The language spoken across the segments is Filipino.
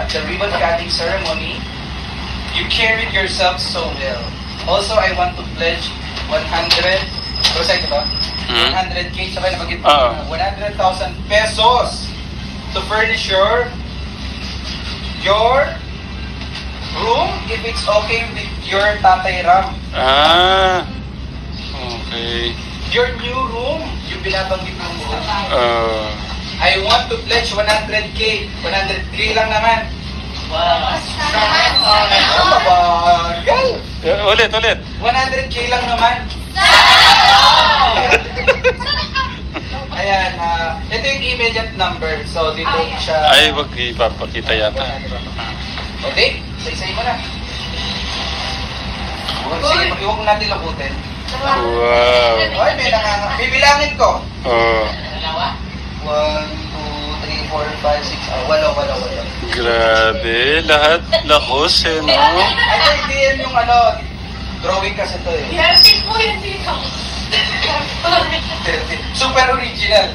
at the ribbon cutting ceremony. You carried yourself so well. Also, I want to pledge 100, diba? 100K, sabay nabagit mo, 100,000 pesos to furnish your room if it's okay with your Tatay Ram. Okay. Your new room, yung binabanggit mong room. I want to pledge 100K. 100K lang naman. Wow. Bagal. Ulit. 100K lang naman. Ayan, ito yung immediate number. So, dito siya. Ay, wag ipapakita yata. Okay, isa-isay mo na. Sige, huwag natin lakutin. Wow. Ay, bibilangin ko. 1, 2, 3, 4, 5, 6, walo. Grabe, lahat lakos no? Ay, hindi yan yung drawing kasi ito eh. Healthy po yan dito. Super original.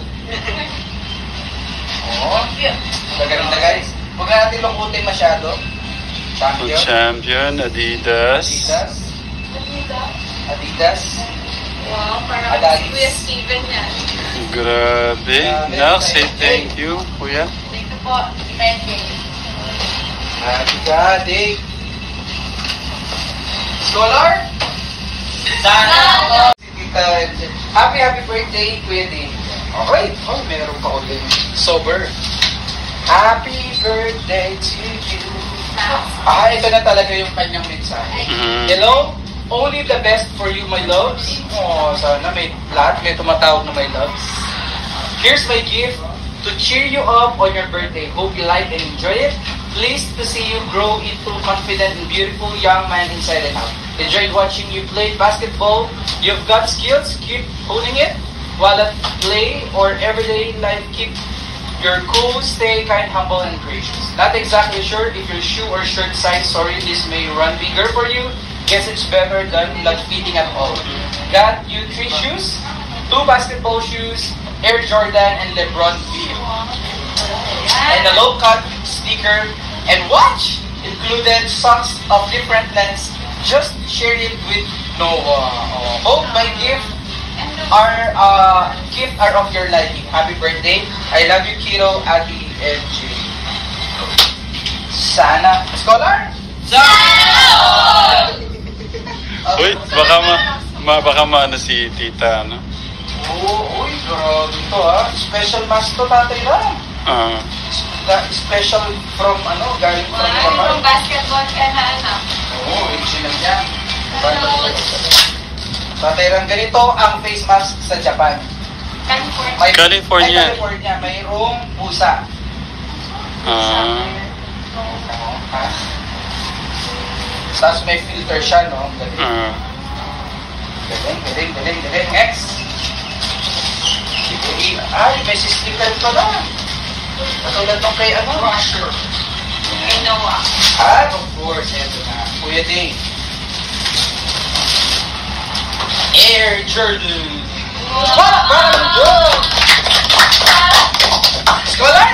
Maganda guys. Huwag na natin lungkutin masyado. Champion, Adidas. Wow, parang si Kuya Steven yan. Grabe. Nak, say thank you, Kuya. Thank you po. Thank you. Happy birthday. Scholar? Sana. Happy birthday, Kuya Dave. Okay. Oh, meron pa ulit. Sober. Happy birthday to you. Ito na talaga yung kanyang mensahe. Hello? Only the best for you, my loves. Oh, sana may tumatawag na my loves. Here's my gift to cheer you up on your birthday. Hope you like and enjoy it. Pleased to see you grow into confident and beautiful young man inside and out. Enjoyed watching you play basketball. You've got skills. Keep honing it. While at play or everyday life, keep your cool, stay kind, humble, and gracious. Not exactly sure if your shoe or shirt size, sorry, this may run bigger for you. Guess it's better than not fitting at all. Got you 3 shoes, 2 basketball shoes, Air Jordan and LeBron V. And a low-cut sneaker and watch! Included socks of different lengths. Just share it with Noah. Hope my gift are of your liking. Happy birthday. I love you, kiddo, Ate MJ. Sana. Scholar? Sana! Uy, baka maano si tita, ano? Oo, uy, grabe ito Special mask to, Tatay Ram. Special from, galing from Japan. From basketball ka na, Oo, original yan. Tatay Ram, ganito ang face mask sa Japan. California. California, mayroong pusa. Tapos may filter siya, no? Galing. Next. Ay, may sticker pa na. Katulad nung kay Rusher. Noah. Of course, eto na. Kuya Dave. Air Jordan. Parang good! Scholar?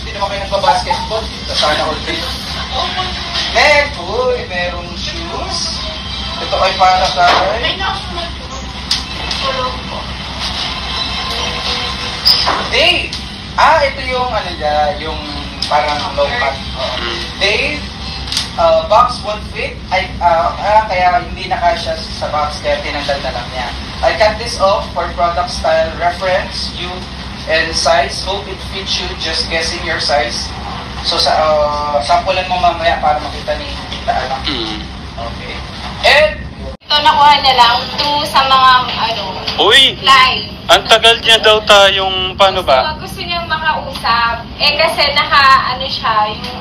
Hindi naman kayo nagpa-basketball. Sana all day. Next, merong shoes. Ito ay para sa Dave! Ito yung yung parang low cut. Dave, box won't fit. Kaya hindi na kasya sa box, kaya tinanggal na lang niya. I cut this off for product style reference, you and size. Hope it fits you, just guessing your size. So, sampulan mo mamaya para makita ni Tita Anak. Okay. And, ito nakuha na lang sa mga, Uy! live. Ang tagal niya daw tayong, paano ba? Gusto niyang makausap. Kasi siya, yung,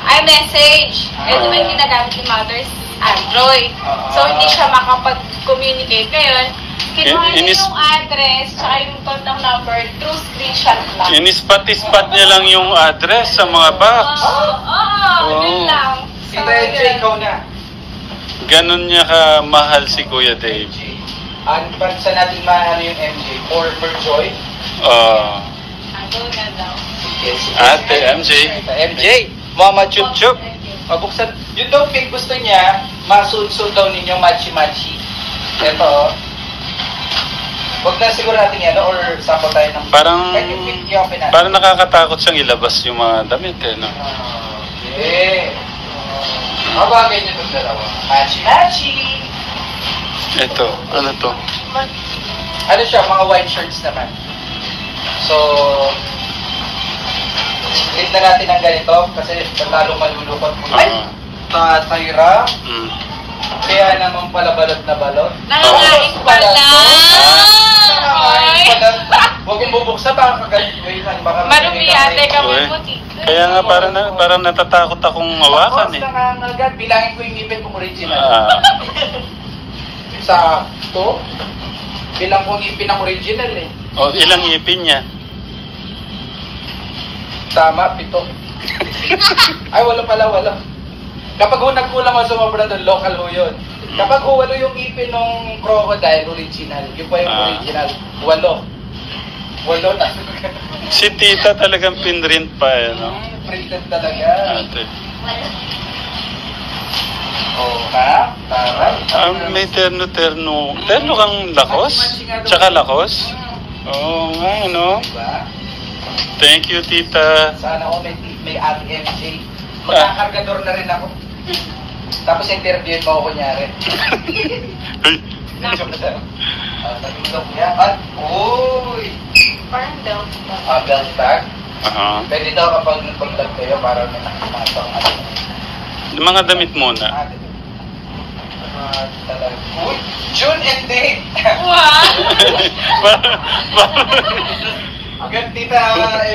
iMessage. Naman ginagamit ni Mother's Android. So, hindi siya makapag-communicate. Ngayon, kinuha niya yung address, tsaka yung contact number through screenshot lang. Inispat-ispat niya lang yung address sa mga box. Yun lang. Tita MJ, ikaw na. Ganon niya ka-mahal si Kuya Dave. Saan natin mahal yung MJ? For Joy? Ano na daw. Yes. Ate MJ. MJ, Mama Chup Chup. Mabuksan. Yun daw pink gusto niya, masunsod daw ninyo machi-machi. Ito, oh. Huwag na siguro natin yan, or sample tayo ng... Parang, Kahit yung pink yung open natin. parang nakakatakot siyang ilabas yung mga damit eh, no? Okay. Mabagay niyo itong dalawa. Machi-machi. Ito, ano to? Ano siya, mga white shirts naman. So, split na natin ng ganito kasi lalong malulukot mo. Ay! Tatayra. Mm. Kaya naman pala balot na balot. Nangangain pala! Nangangain Ay! pala. Huwag mong bubuksan, baka kagalitan. Marumi ate ka Uy. mo tika. Kaya nga parang natatakot akong hawakan eh. Agad, bilangin ko yung ngipin kong original. Ah, Sakto. Bilang ko ngipin ng original eh. oh, ilang ipin niya? Tama, 7. Ay, wala pala, wala. Kapag ho nagkulang o sumobra doon, local ho yun. Kapag ho walo yung ipin ng crocodile, original. Yun po yung original. 8 na. Si tita talagang pinrint pa eh, no? Printed talaga. Ate. Oo ka? Taray. May terno-terno. Terno kang lakos? Tsaka lakos? Oo nga, no? Diba? Thank you, tita. Sana ako may Ate MJ. Magkakargador na rin ako. Tapos interviewin mo ako kunyari. Natulog niya. At, uy! Parang daw. Belt bag. Aha. Pwede daw kapag nagpag-vlog kayo para may nakakita ng ano. Mga damit muna. Talaga. Uy! June and date! Wow! Agad tita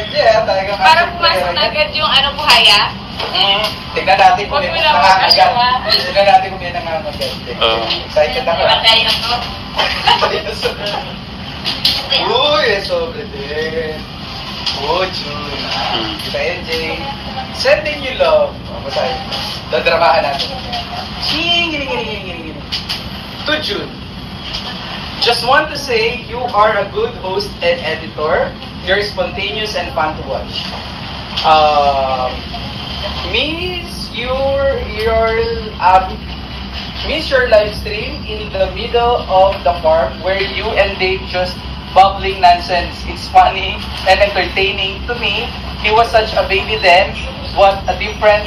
MJ talagang... Parang pumasok na agad yung ano buhaya. Tignan natin kung Huwag yan mo na nangangagat. magkasya. Tignan natin kung yan nangangagat. Excited ako. Matay ako. Uy, sobre din. Oh, June. Kita MJ. Sending you love. Masaya. Dadramahan natin. Giling. To June. Just want to say you are a good host and editor. You're spontaneous and fun to watch. Miss your live stream in the middle of the farm where you and Dave just bubbling nonsense. It's funny and entertaining to me. He was such a baby then. What a difference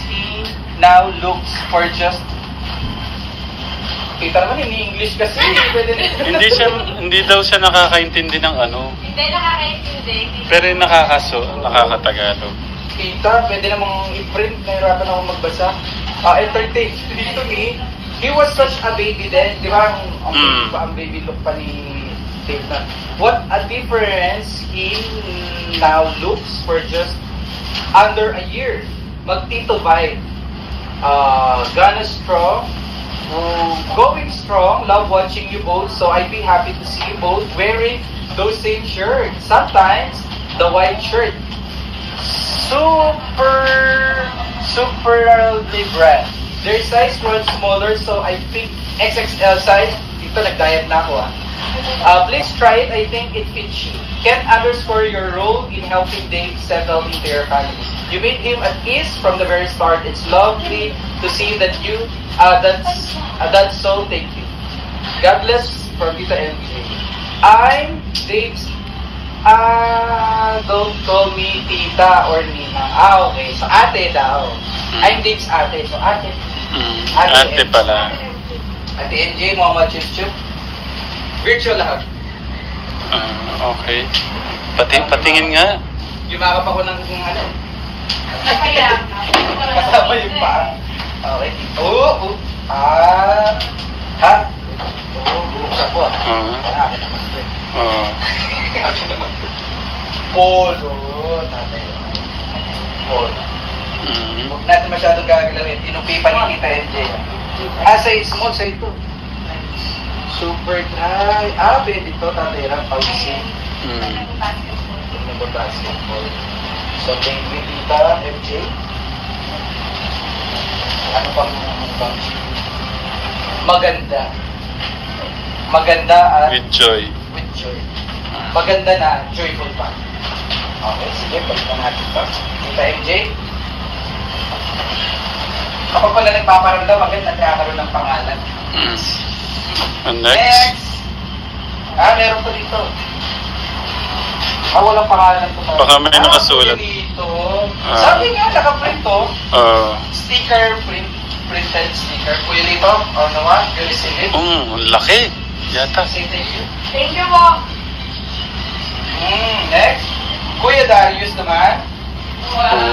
he now looks for just... Kita naman in English kasi. Hindi daw siya nakakaintindi ng ano. Hindi nakakaintindi. Pero yung nakakatagalog. Kita, pwede namang i-print. Nahirapan ako magbasa. Entertained to me. He was such a baby then. Di ba? Ang baby look pa ni Dave na. What a difference he now looks for just under a year. Magtito vibe. Gonna strong. Going strong. Love watching you both. So I'd be happy to see you both wearing those same shirts. Sometimes the white shirt. Super brand. Their size runs smaller, so I think XXL size. Ito, nag-diet na ako please try it. I think it fits you. Can't underscore your role in helping Dave settle into your family. You made him at ease from the very start. It's lovely to see that you, that's so, thank you. God bless from Tita MJ. I'm Dave's, don't call me Tita or Nina. Okay. So, ate daw. I'm Dave's ate. So, ate. Ate pala. Ate MJ, Mama Chup Chup. Virtual hug. Okay. Patingin nga. Yumakap ako ng ano. Kaya. Kasama yung paa. Okay. Ha? Buksan ko Akin naman. Polo. Tatay. Polo. Huwag natin masyadong gagalawin. Inupi pa ni Tita MJ. Size small, size 2. Super dry. Pwede ito. Tatay lang. Pausin. Basketball. So, thank you, Tita MJ. Ano pang maganda at With joy. with joy. maganda na, joyful pa. Okay, sige, balikan natin ito. Tita MJ. Kapag pala nagpaparamdam, agad nagkakaroon ng pangalan. And next. Meron po dito. Walang pangalan po. Baka may nakasulat. Dito. Sabi nga, nakaprint to. Sticker, printed sticker. Kuya dito, or naman, you receive it. Laki. Yata. Say thank you. Thank you po. Next. Kuya Darius naman. Wow.